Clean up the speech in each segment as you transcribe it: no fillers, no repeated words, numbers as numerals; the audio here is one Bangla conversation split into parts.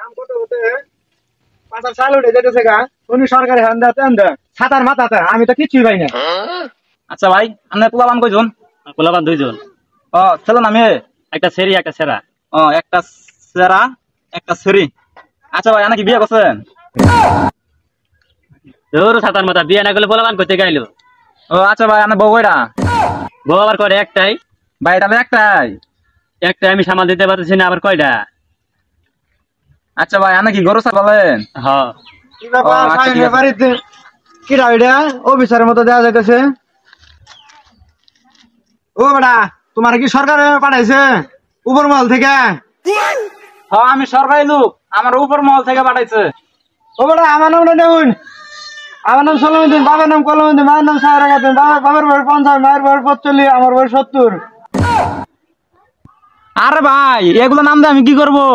কাম করতে করতে পাঁচার চাল উঠে যেতেছে গা। উনি সরকারি ছাতার মাথাতে আমি তো কিছুই পাই না। আচ্ছা ভাই, আপনার পোলাপান কয়জন? পোলাপান দুইজন, ও ছেলে না মেয়ে? একটা সেরি একটা সেরা। ও একটা সেরা একটা সেরি। আচ্ছা ভাই, আপনি কি বিয়ে করছেন? ধরো ছাতার মাথা, বিয়ে না করলে পোলাপান করতে গাইলো। ও আচ্ছা ভাই, আপনার বউ কয়টা? বউ আবার করে একটাই। ভাই তাহলে একটাই। একটা আমি সামাল দিতে পারতেছি না, আবার কয়টা? আচ্ছা ভাই, আপনি কি গরু ছাগলেন? হ, কি ব্যাপার আচ্ছা, ঠিক শাহিনের আছে। বাড়িতে কিরা ওইটা অফিসারের মতো দেওয়া যাইতেছে? ও বেটা, তোমার কি সরকার পাঠাইছে উপর মহল থেকে? হ্যাঁ, আমি সরকারি লোক, আমার উপর মহল থেকে পাঠাইছে। ও বেটা, আমার নামটা দেখুন। আমার নাম সলমুদ্দিন, বাবার নাম কলমুদ্দিন, মায়ের নাম সাহেরা খাতুন। বাবার বয়স 50, মায়ের বয়স 45, আমার বয়স 70। আরে ভাই, এগুলো নাম দিয়ে আমি কি করবো?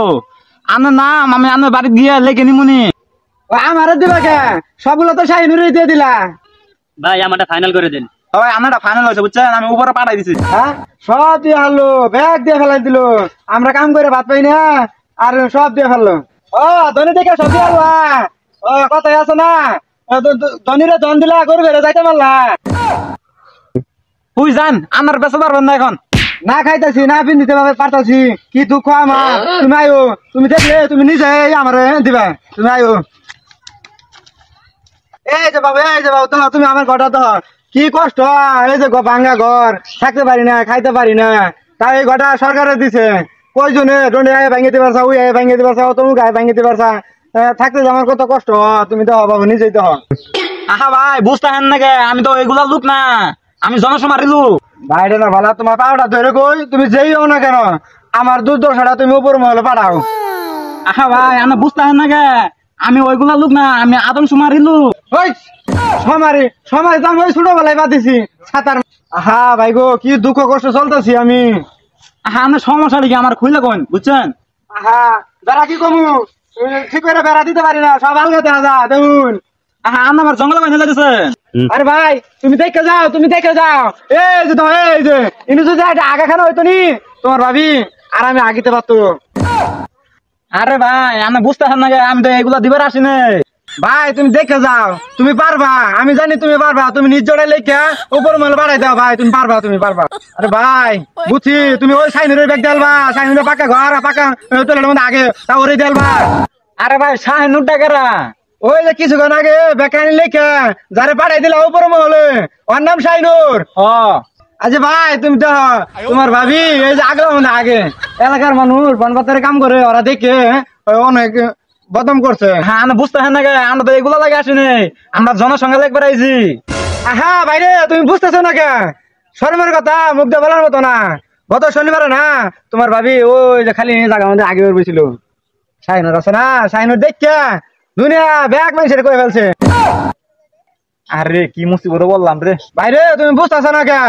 আপনার নাম আমি আপনার বাড়ি গিয়ে লেখে নিমুনি। ও আমারে দিবা কে? সবগুলো তো শাহিনুরই দিয়ে দিলা। ভাই আমারটা ফাইনাল করে দিন। ভাই আপনারটা ফাইনাল হয়েছে বুঝছেন, আমি উপরে পাঠাই দিছি। হ্যাঁ, সব দিয়ে ফেললো, ব্যাগ দিয়ে ফেলাই দিল। আমরা কাম করে ভাত পাই না, আর সব দিয়ে ফেললো। ও ধনী দেখে সব দিয়ে আল্লাহ। ও কথাই আছে না, ধনীরা জন দিলা গরু বেড়ে যাইতে পারলা। তুই যান, আমার বেঁচে পারবেন না এখন। না খাইতেছি, না পিন্দিতে পারতাছি, কি দুঃখ আমার। তুমি আয়ো, তুমি দেখলে তুমি নিজে আমার দিবা। তুমি আয়ো। এই যে বাবু, এই যে বাবু, তো তুমি আমার ঘরটা তো কি কষ্ট। এই যে ভাঙ্গা ঘর, থাকতে পারি না, খাইতে পারি না। তাই এই ঘরটা সরকারে দিছে। কয়জনে ডন্ডে আয় ভাঙিতে পারছা, ওই আয় ভাঙিতে পারছা, তুমি গায়ে ভাঙিতে পারছা। থাকতে যে আমার কত কষ্ট, তুমি তো বাবু নিজেই তো। আহা ভাই, বুঝতে হেন নাকি, আমি তো এগুলা লোক না, আমি জনসমারি লোক। ভাইরে না ভালা, তোমার পাওটা ধরে কই, তুমি যেই হও না কেন, আমার দুর্দশাটা তুমি উপর মহলে পাঠাও। আহা ভাই, আমি বুঝতে হেন নাকি, আমি ওইগুলা লোক না, আমি আদম সুমারি লোক। ওই সমারি সমারি তো আমি ওই ছোটবেলায় বাঁধিছি সাঁতার। আহা ভাই গো, কি দুঃখ কষ্ট চলতেছি আমি। আহা, আমার সমস্যা নাকি, আমার খুইলে কোন বুঝছেন? আহা, বেড়া কি কমু, ঠিক করে বেড়া দিতে পারি না, সব আলগা দেখা যা দেখুন। আহা, আপনি আমার জঙ্গলে বাঁধে লাগেছে। আরে ভাই, তুমি দেখে যাও, তুমি দেখে যাও। এই যে তো, এই যে ইনি যদি একটা আগা খানা হইতো নি তোমার ভাবি, আর আমি আগিতে পারতো। আরে ভাই, আমি বুঝতে হেন নাকি, আমি তো এগুলা দিবার আসি নাই। ভাই তুমি দেখে যাও, তুমি পারবা, আমি জানি তুমি পারবা। তুমি নিজ জোড়াই লেখা উপর মহলে বাড়াই দাও ভাই, তুমি পারবা, তুমি পারবা। আরে ভাই বুঝছি, তুমি ওই সাইনের ব্যাগ দেলবা, সাইনের পাকা ঘর পাকা তোলের মধ্যে আগে তা ওরে দেলবা। আরে ভাই, শাহিনুর ডাকেরা। ওই যে কিছুক্ষণ আগে বেকানি লেখা যারে পাঠাই দিলা উপর মহলে, ওর নাম শাইনুর। ও আচ্ছা ভাই, তুমি তো তোমার ভাবি এই যে আগলা মধ্যে আগে এলাকার মানুষ বনপাতারে কাম করে, ওরা দেখে অনেক বদনাম করছে। হ্যাঁ, আমি বুঝতে হেন নাকি, আমরা তো এগুলা লাগে আসি নাই, আমরা জনসংখ্যা দেখবার আইছি। আহা বাইরে, তুমি বুঝতেছো না কে? শর্মের কথা মুখ দিয়ে বলার মতো না। গত শনিবারে না তোমার ভাবি ওই যে খালি জায়গা মধ্যে আগে বেরোছিল, শাহিনুর আছে না, শাহিনুর দেখে দুনিয়া ব্যাগ মানুষের কয়ে ফেলছে। আরে কি মুসিবত বললাম রে। বাইরে তুমি বুঝতেছো না কে?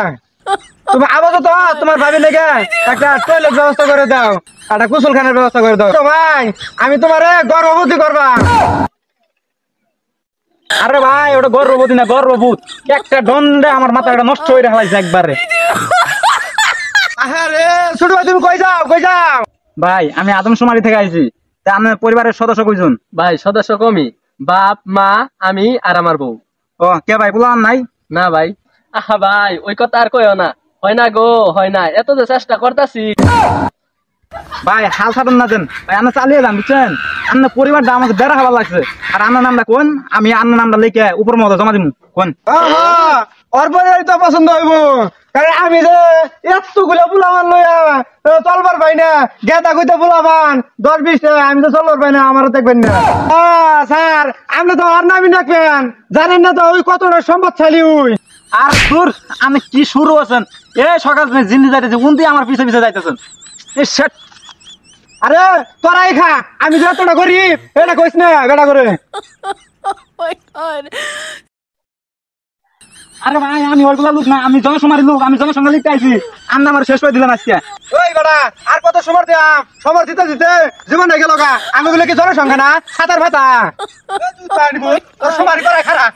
তুমি আপাতত তোমার ভাবি লেগে একটা টয়লেট ব্যবস্থা করে দাও, একটা কুশলখানের ব্যবস্থা করে দাও। তো ভাই আমি তোমারে গর্ভবতী করবা। আরে ভাই, ওটা গর্ভবতী না, গর্ভভূত। একটা দণ্ডে আমার মাথাটা নষ্ট হয়ে রাখলাইছে একবারে। আরে ছোট ভাই, তুমি কই যাও, কই যাও? ভাই, আমি আদমশুমারি থেকে আইছি। তা আমার পরিবারের সদস্য কয়জন? ভাই সদস্য কমই, বাপ মা আমি আর আমার বউ। ও কে ভাই, বললাম নাই? না ভাই, আহা ভাই ওই কথা আর কইও না, হয় না গো, হয় না, এত যে চেষ্টা করতাছি। ভাই হাল ছাড়ুন না দেন ভাই, আমরা চালিয়ে যান বুঝছেন। আপনার পরিবারটা আমাকে বেড়া খাবার লাগছে। আর আপনার নামটা কোন, আমি আপনার নামটা লিখে উপর মহলে জমা দিব কোন। ওর পরিবার তো পছন্দ হইব, কারণ আমি যে এতগুলো পোলাবান লইয়া চলবার পাই না। গেতা কইতে পোলাবান 10-20টা, আমি তো চলবার পাই না, আমারও দেখবেন না। স্যার আপনি তো আর নামি রাখবেন, জানেন না তো ওই কতটা সম্পদশালী ওই। আর তোর আমি কি শুরু আছেন, এ সকাল থেকে জিন্দি যাইতেছে, উন্দি আমার পিছে পিছে যাইতেছেন। এ শেট। আরে তোরাই খা, আমি যে এতটা গরিব এটা কইস না বেটা করে। আরে ভাই, আমি ওইগুলা লোক না, আমি জনসমারি লোক, আমি জনসংখ্যা লিখতে আইছি। আপনি আমার শেষ করে দিলেন আজকে। ওই বেটা, আর কত সময় দিলাম, সময় দিতে দিতে জীবন হয়ে গেল গা। আমি বলে কি জনসংখ্যা না, সাঁতার ভাতা। সমারি করাই খারাপ।